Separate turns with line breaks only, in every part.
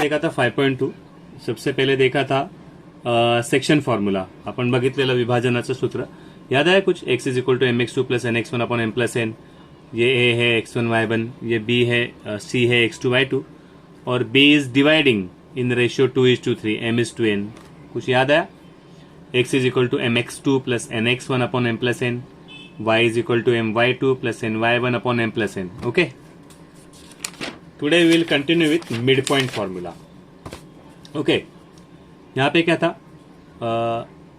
देखा था 5.2. सबसे पहले देखा था सेक्शन फॉर्म्युला. आपण बघितलेलं विभाजनाचं सूत्र याद आहे कुछ. x is equal to mx2 plus nx1 upon m plus n. ये a है x1 y1, ये b है c है x2 y2 और b is dividing in ratio 2:3, m is to n. कुछ याद आया. x is equal to mx2 plus nx1 upon m plus n, y is equal to my2 plus ny1 upon m plus n. Okay. Today we will continue with mid point formula. Okay. यहाँ पे क्या था,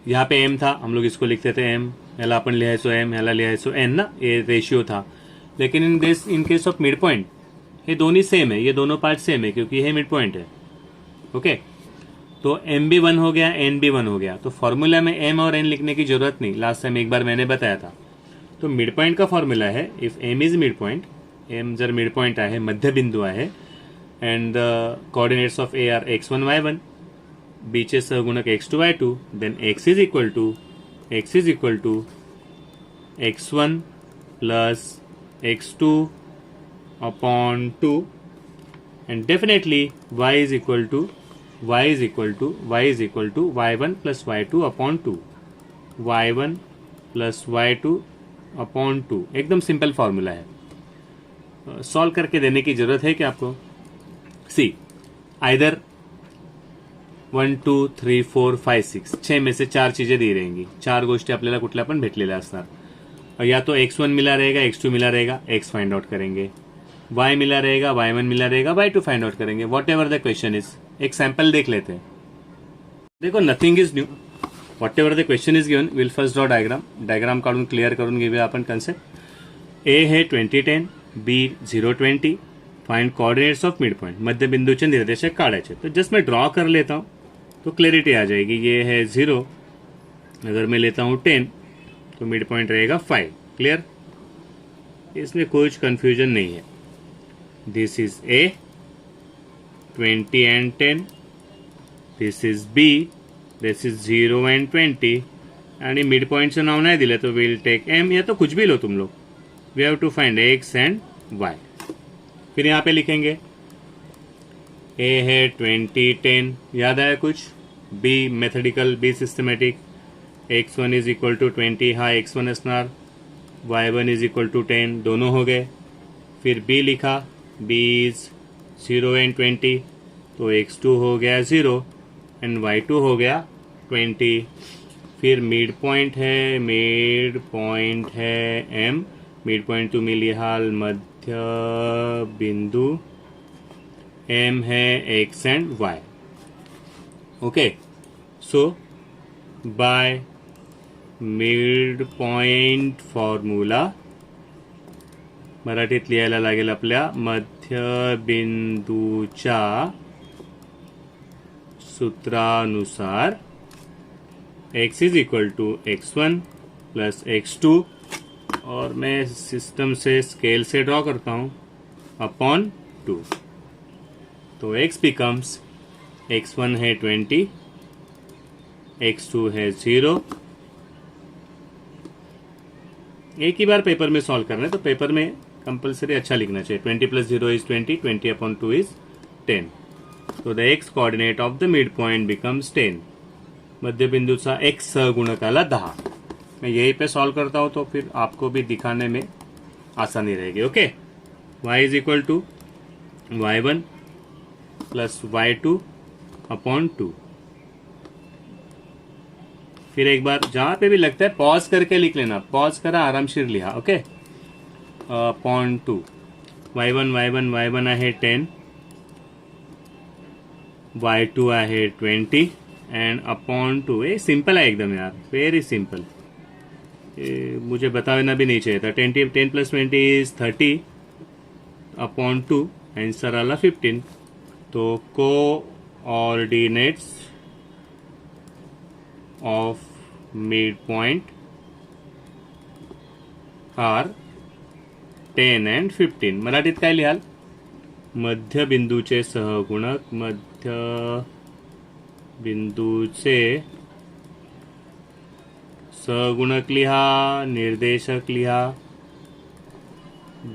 यहाँ पे m था, हम लोग इसको लिखते थे m, ह्याला आपण लिहायचो m, ह्याला लिहायचो n ना, ये रेशियो था. लेकिन in case of mid point ये दोनों सेम है, ये दोनों पार्ट सेम है क्योंकि ये मिड पॉइंट है. ओके. तो m भी 1 हो गया, n भी 1 हो गया. तो फॉर्मूला में m और n लिखने की जरूरत नहीं. लास्ट टाइम एक बार मैंने बताया था. तो मिड पॉइंट का फॉर्मूला है, if m is mid point, m जर मिड पॉइंट आहे, मध्य बिंदू आहे, and the coordinates of a are x1 y1, b चे सहगुणक x2 y2, then x is equal to x1 plus x2 upon 2 and definitely y is equal to y1 plus y2 upon 2, y1 plus y2 upon 2. एकदम simple formula है. Solve करके देने की जरूरत है क्या आपको. सी आइदर 1 2 3 4 5 6 6 में से 4 चीजें दी रहेंगी. 4 गोष्टी आपल्याला कुठल्या पण भेटलेल्या असणार. या तो x1 मिला रहेगा, x2 मिला रहेगा, x फाइंड आउट करेंगे, y मिला रहेगा, y1 मिला रहेगा, y2 फाइंड आउट करेंगे. Whatever the question is. एक सैंपल देख लेते हैं. देखो nothing is new. Whatever the question is given, will first draw diagram काढून क्लिअर करून घेऊया आपण कन्सेप्ट. ए है 2010, B 020. Find coordinates of mid point. मध्य बिंदूचे निर्देशक काढायचे. तो जस्ट मैं ड्रॉ कर लेता हूं तो क्लैरिटी आ जाएगी. ये है 0, अगर मैं लेता हूं 10 तो मिड पॉइंट रहेगा 5. क्लियर. इसमें कुछ कंफ्यूजन नहीं है. This is A, 20 and 10. This is B, this is 0 and 20. आणि मिड पॉइंटचं नाव नाही दिलं तो विल टेक M, या तो कुछ भी लो तुम लोग. We have to find X and Y. फिर यहाँ पे लिखेंगे A है 20 10, याद आया कुछ. B methodical, B systematic. x1 is equal to 20, हा x1 असणार. y1 इज इक्वल टू 10, दोनों हो गए. फिर B लिखा, b इज 0 एंड 20, तो x2 हो गया 0 एंड y2 हो गया 20. फिर मिड पॉइंट है m. मिड पॉइंट तुम्ही लिहाल मध्य बिंदू, m है x and y. Okay. So by mid point formula मराठीत लिहायला लागेल आपल्या मध्यबिंदूच्या सूत्रानुसार x is equal to x1 plus x2, और मैं सिस्टम से स्केल से ड्रॉ करता हूं, अपॉन 2. तो x बिकम्स, x1 है 20, x2 है 0. एक ही बार पेपर में सॉल्व करना है, तो पेपर में कंपल्सरी अच्छा लिखना चाहिए. 20 प्लस 0 इज 20, 20 अपॉन 2 इज 10. तो the x coordinate of the mid point becomes 10. मध्य बिंदूचा x सहगुणकाला 10. मैं यही पे सॉल्व करता हूं तो फिर आपको भी दिखाने में आसानी रहेगी. Okay. y is equal to y1 plus y2 upon 2. फिर एक बार जहां पे भी लगता है पॉज करके लिख लेना. पॉज करा, आरामशीर लिहा. ओके. अपॉन 2. y1 आहे 10, y2 आहे 20 एंड अपॉन 2. ये सिंपल है एकदम यार, वेरी सिंपल. मुझे बताना भी नहीं चाहिए था. 10 प्लस 20 इज 30 अपॉन 2, आंसर आला 15. तो coordinates of mid point are 10 and 15. मराठीत काय लिहाल. मध्य बिंदूचे सहगुणक, मध्य बिंदूचे सहगुणक लिहा, निर्देशक लिहा.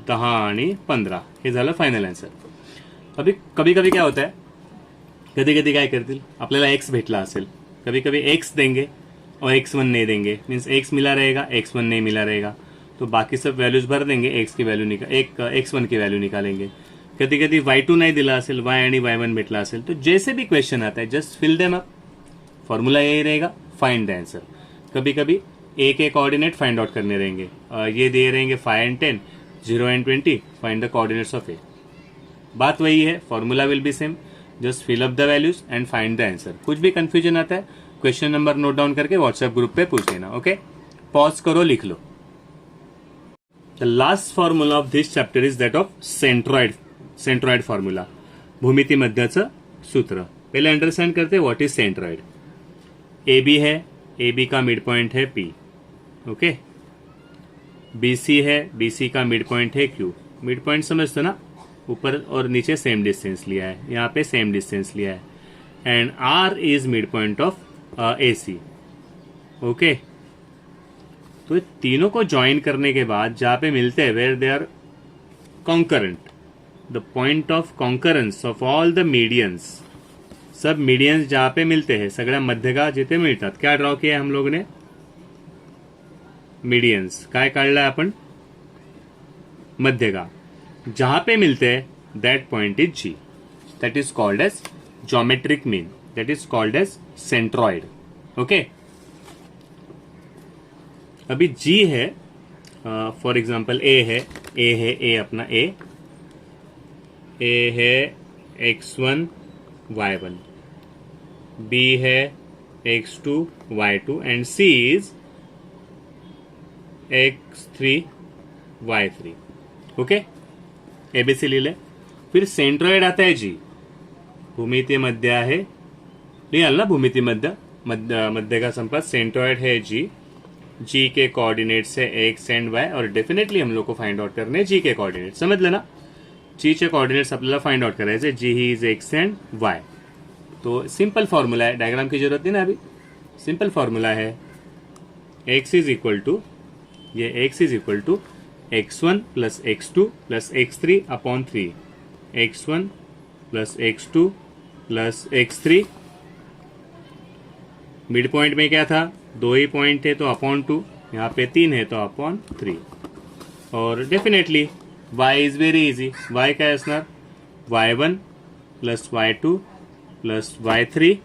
10 आणि 15 हे झालं फाइनल आंसर. अभी कभी कभी क्या होता है, कधी कधी काय करतील, आपल्याला एक्स भेटला असेल, कभी कभी एक्स देंगे और x1 नहीं देंगे, मीन्स x मिला रहेगा x1 नहीं मिला रहेगा, तो बाकी सब वैल्यूज भर देंगे, x की वैल्यू x1 की वैल्यू निकालेंगे. कधी कधी y2 नाही दिला असेल, y आणि y1 भेटला असेल, तो जैसे भी क्वेश्चन आता है just fill them up, formula यही रहेगा, फाइंड द आंसर. कभी कभी ए के कोऑर्डिनेट फाइंड आउट करने रहेंगे, ये दिए रहेंगे 5 and 10, 0 and 20, find the coordinates of A. बात वही है, formula will be same, just fill up the values and find the answer. कुछ भी कंफ्यूजन आता है क्वेश्चन नंबर नोट डाउन करके व्हाट्सएप ग्रुप पे पूछ लेना. ओके, पॉज करो, लिख लो. The last formula of this chapter is that of centroid formula, भूमिती मध्याचं सूत्र. पहले अंडरस्टैंड करते हैं what is centroid. A B है, ए बी का मिड पॉइंट है पी. ओके, बी सी है, बी सी का मिड पॉइंट है क्यू. मिड पॉइंट समझते ना, ऊपर और नीचे सेम डिस्टेंस लिया है, यहाँ पे सेम डिस्टेंस लिया है. And R is mid point of A C. Okay, तो तीनों को ज्वाइन करने के बाद जहां पे मिलते हैं, where they are concurrent, the point of concurrence of all the medians, सब मीडियंस जहां पे मिलते हैं, सगळ्या मध्यगा जिथे मिळतात. क्या ड्रॉ किया हम लोग ने, मीडियंस. काय काढलाय आपण, मध्यगा. जहां पे मिलते हैं that point is G, that is called as geometric mean, that is called as centroid. Okay, अभी जी है, फॉर एग्जांपल ए है, ए अपना ए है x1 y1, b है x2 y2 and c is x3 y3. Okay, ABC लिहिले. फिर centroid आता है जी, भूमितीय मध्य आहे, लिहाल ना, भूमितीय मध्य का संपर्क. सेंट्रॉइड है जी, जी के कोऑर्डिनेट्स है एक्स एंड वाई, और डेफिनेटली हम लोग को फाइंड आउट करने जी के कोऑर्डिनेट. समझ लेना, जी चे कोऑर्डिनेट्स आपल्याला फाइंड आउट करायचे, G he is x and y. तो सिंपल फॉर्मूला है, डायग्राम की जरूरत नहीं ना अभी, सिंपल फॉर्मूला है. एक्स इज इक्वल टू, ये x is equal to x1 plus x2 plus x3 upon 3, x1 plus x2 plus x3. Mid point में क्या था, 2 ही पॉइंट है तो अपॉन 2, यहाँ पे 3 है तो अपॉन 3. और definitely y is very easy, y काय असणार, y1 plus y2 plus y3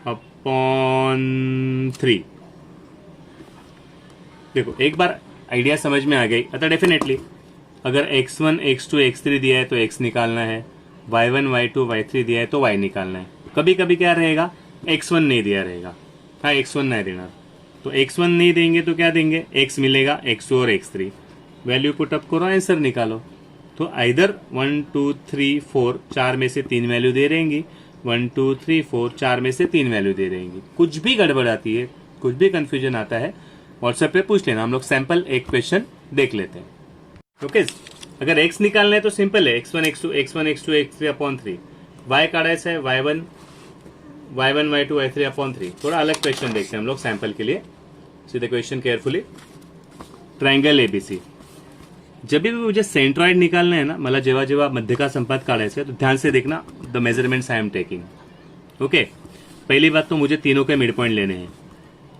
upon 3. देखो एक बार आइडिया समझ में आ गई. अतः डेफिनेटली अगर x1 x2 x3 दिया है तो x निकालना है, y1 y2 y3 दिया है तो y निकालना है. कभी कभी क्या रहेगा, x1 नहीं दिया रहेगा, हाँ x1 नहीं देना, तो x1 नहीं देंगे तो क्या देंगे, x मिलेगा, x2 और x3 वैल्यू पुटअप करो, आंसर निकालो. तो आइदर 1 2 3 4 4 में से 3 वैल्यू दे रहेंगी, 1 2 3 4 4 में से 3 वैल्यू दे रहेंगी. कुछ भी गड़बड़ आती है, कुछ भी कंफ्यूजन आता है, व्हाट्सएप पे पूछ लेना, हम लोग सैंपल एक क्वेश्चन देख लेते हैं. ओके, अगर x निकालना है तो सिंपल है, x1 x2 x3 upon 3. y काढायचा है, y1 y2 y3 अपॉन 3. थोड़ा अलग क्वेश्चन देखते हैं हम लोग सैंपल के लिए. सीधे क्वेश्चन केयरफुली. Triangle ABC. जब भी मुझे सेंट्रॉइड निकालना है ना, मला जेव्हा जेव्हा मध्य का संपात काढायचा है तो ध्यान से देखना the measurements I am taking. Okay, पहली बात तो मुझे तीनों के मिड पॉइंट लेने हैं,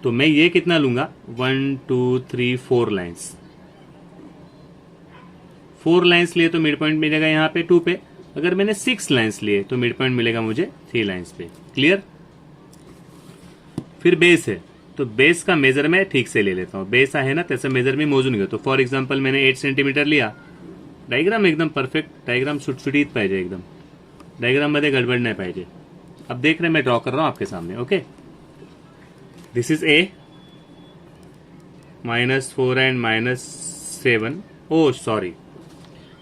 तो मैं ये कितना लूंगा, 1 2 3 4 लाइन्स. 4 लाइन्स लिए तो मिड पॉइंट मिलेगा यहाँ पे 2 पे. अगर मैंने 6 लाइन्स लिए तो मिड पॉइंट मिलेगा मुझे 3 लाइन्स पे. क्लियर. फिर बेस है, तो बेस का मेजर मैं ठीक से ले लेता हूँ. बेस आहे ना, त्याचं मेजर मी मोजून घेतो. फॉर एक्झाम्पल मैंने 8 सेंटीमीटर लिया. डायग्राम एकदम परफेक्ट, डायग्राम सुटसुटीत पाहिजे एकदम, डायग्राम मध्ये गडबड नाही पाहिजे. अब देख रहे मैं ड्रॉ कर रहा हूँ आपके सामने. Okay, this is A, -4 and -7. Oh sorry,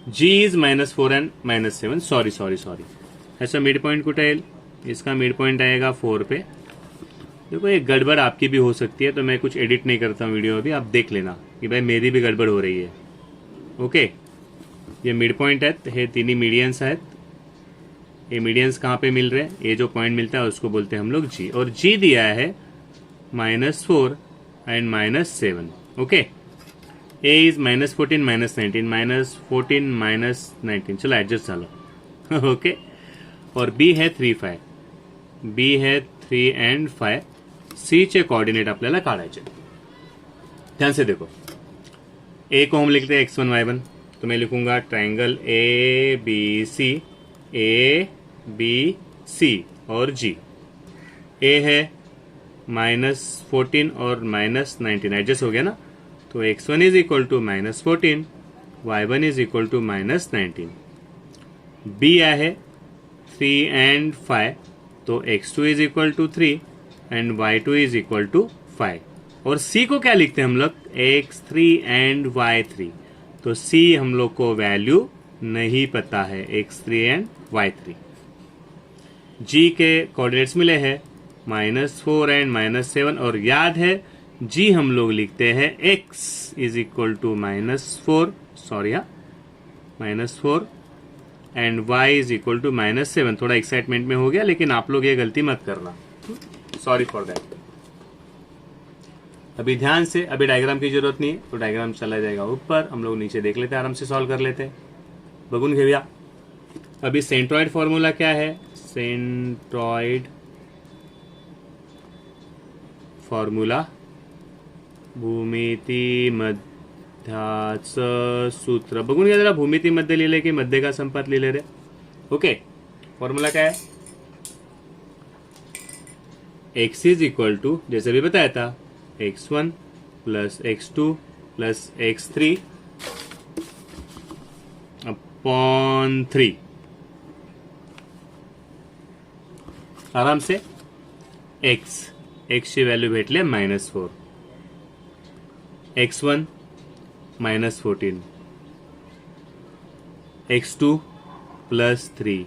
G is -4 and -7. Sorry. ऐसा मिड पॉइंट कुठे येईल, इसका मिड पॉइंट आएगा 4 पे. देखो एक गड़बड़ आपकी भी हो सकती है, तो मैं कुछ एडिट नहीं करता हूँ वीडियो अभी, आप देख लेना कि भाई मेरी भी गड़बड़ हो रही है. ओके, ये मिड पॉइंट आहेत, हे तिन्ही मीडियंस आहेत. ये मीडियंस कहाँ पे मिल रहे हैं, ये जो पॉइंट मिलता है उसको बोलते हैं हम लोग जी. और जी दिया है -4 एंड -7. Okay, A is -14 -19, -14 -19. चलो ऍडजस्ट झालं. ओके, और बी है 3 5. बी है 3 and 5. सीचे कोऑर्डिनेट आपल्याला काढायचे. ध्यान से देखो, ए को हम लिखते हैं x1 y1, तो मैं लिखूंगा ट्राइंगल ए बी सी और जी. ए है -14 और -19, एडजस्ट हो गया ना. तो x1 is equal to -14, y1 is equal to -19. B आया है 3 and 5, तो x2 is equal to 3 and y2 is equal to 5. और c को क्या लिखते हैं हम लोग, x3 and y3. तो c हम लोग को वैल्यू नहीं पता है, x3 and y3. g के कोऑर्डिनेट्स मिले हैं -4 and -7, और याद है g हम लोग लिखते हैं x is equal to -4, sorry हाँ, -4 and y is equal to -7. थोड़ा एक्साइटमेंट में हो गया, लेकिन आप लोग ये गलती मत करना, सॉरी फॉर दैट. अभी ध्यान से, अभी डायग्राम की जरूरत नहीं है, तो डायग्राम चला जाएगा ऊपर, हम लोग नीचे देख लेते हैं, आराम से सॉल्व कर लेते हैं. बगुन घेऊया. अभी सेंट्रॉइड फॉर्मूला क्या है, सेंट्रॉइड फॉर्मूला भूमिती मध्याचं सूत्र. बघून घ्या जरा, भूमिती मध्य लिहिले की मध्य का संपात लिहिले रे. ओके, फॉर्मूला क्या है, x इज इक्वल टू, जैसे भी बताया था, x1 plus x2 plus x3 upon 3. आराम से x ची व्हॅल्यू भेटले -4, x1 -14, x2 plus 3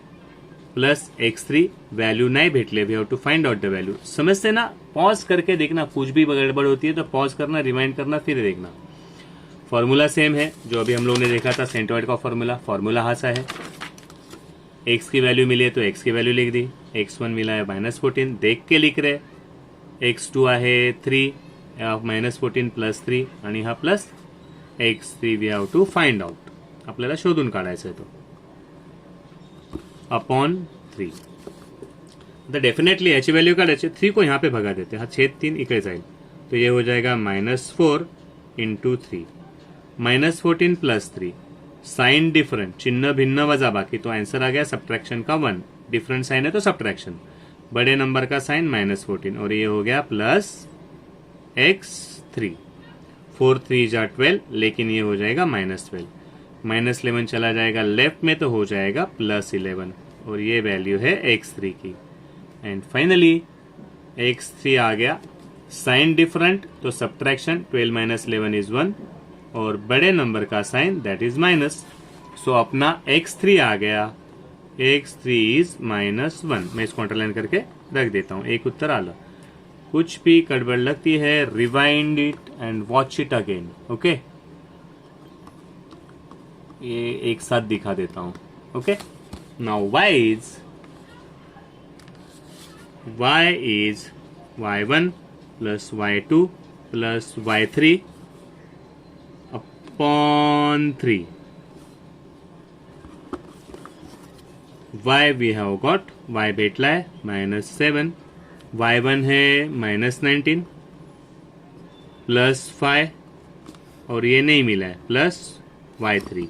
plus x3 value नहीं भेटले. We have to find out the value. समझते ना, पॉज करके देखना, कुछ भी गड़बड़ होती है तो पॉज करना, रिमाइंड करना, फिर देखना. फॉर्मूला सेम है जो अभी हम लोगों ने देखा था सेंट्रॉइड का फॉर्मूला. फॉर्मूला हाँ सा है, x की वैल्यू मिली है तो x की वैल्यू लिख दी, x1 मिला है -14, देख के लिख रहे, x2 आहे 3, -14 प्लस 3 आणि हा plus x3. We have to find out, आपल्याला शोधून काढायचं आहे तो, अपॉन 3. तो डेफिनेटली याची वैल्यू काढायची. 3 को यहाँ पे भगा देते हैं, हाँ छेद 3 इकडे जाएगा, तो ये हो जाएगा -4 इंटू 3, -14 प्लस 3. साइन डिफरेंट, चिन्ह भिन्न वजा बाकी, तो आंसर आ गया सब्ट्रैक्शन का 1. डिफरेंट साइन है तो सब्ट्रैक्शन, बड़े नंबर का साइन -14, और ये हो गया प्लस x3. 4 3 जा 12, लेकिन ये हो जाएगा -12. -11 चला जाएगा लेफ्ट में तो हो जाएगा +11, और ये वैल्यू है x3 की. एंड फाइनली x3 आ गया, साइन डिफरेंट तो सब्ट्रैक्शन, 12 - 11 इज 1, और बड़े नंबर का साइन दैट इज माइनस. सो अपना x3 आ गया, x3 इज -1. मैं इसको अंडरलाइन करके रख देता हूं. एक उत्तर आला. कुछ भी गड़बड़ लगती है, rewind it and watch it again. Okay, ये एक साथ दिखा देता हूं. Okay, now y is y1 plus y2 plus y3 upon 3. y we have got, y भेटला है -7, y1 है -19 प्लस 5, और ये नहीं मिला है प्लस y3,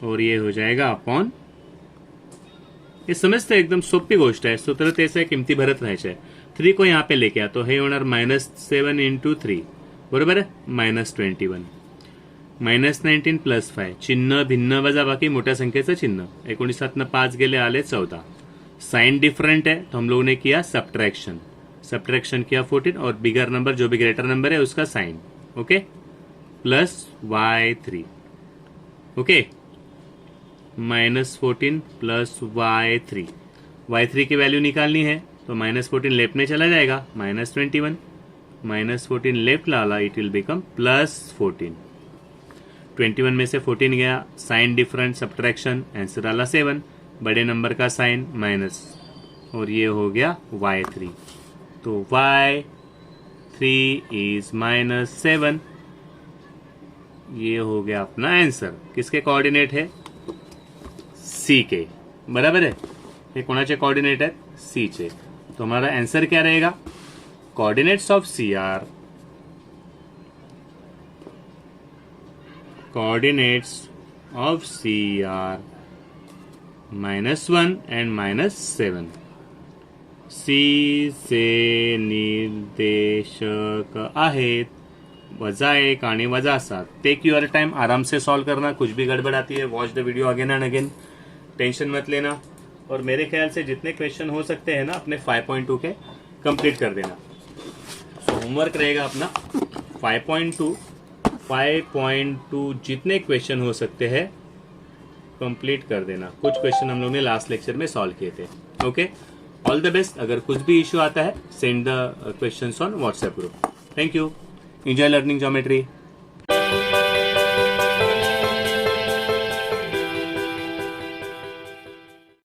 और ये हो जाएगा अपॉन. हे समजतं, एकदम सोपी गोष्ट आहे. सूत्र तेच आहे, किमती भरत राहायच्या. 3 को यहाँ पे लेके आ, तो हे होणार -7 इंटू 3, बरोबर आहे, -21, -19 प्लस 5, चिन्ह भिन्न वजा बाकी, मोठ्या संख्येचं चिन्ह. 19 5 गेले, आले 14. साइन डिफरेंट है तो हम लोगों ने किया सब्ट्रैक्शन, किया 14, और बिगर नंबर जो भी ग्रेटर नंबर है उसका sign. Okay, plus y3. Okay, -14 plus y3 की वैल्यू निकालनी है, तो -14 लेफ्ट में चला जाएगा, -21, -14 left Lala, it will become +14. 21 में से 14 गया, साइन डिफरेंट, सब्ट्रैक्शन, आंसर आला 7, बड़े नंबर का साइन माइनस, और ये हो गया y3. तो y3 इज -7. ये हो गया अपना आंसर. किसके कोऑर्डिनेट है, C के, बराबर है. हे कोणाचे कोऑर्डिनेट आहेत सी चे. तो हमारा आंसर क्या रहेगा coordinates of C are -1 and -7. C चे निर्देशक आहेत -1 आणि -7. टेक यूर टाइम, आराम से सॉल्व करना. कुछ भी गड़बड़ आती है watch the video again and again, tension मत लेना. और मेरे ख्याल से जितने क्वेश्चन हो सकते हैं ना अपने 5.2 के कंप्लीट कर देना. होमवर्क रहेगा अपना 5.2 जितने क्वेश्चन हो सकते हैं कंप्लीट कर देना. कुछ क्वेश्चन हम लोग ने लास्ट लेक्चर में सॉल्व किए थे. Okay, all the best. अगर कुछ भी इश्यू आता है send the questions on WhatsApp group. Thank you. Enjoy learning geometry.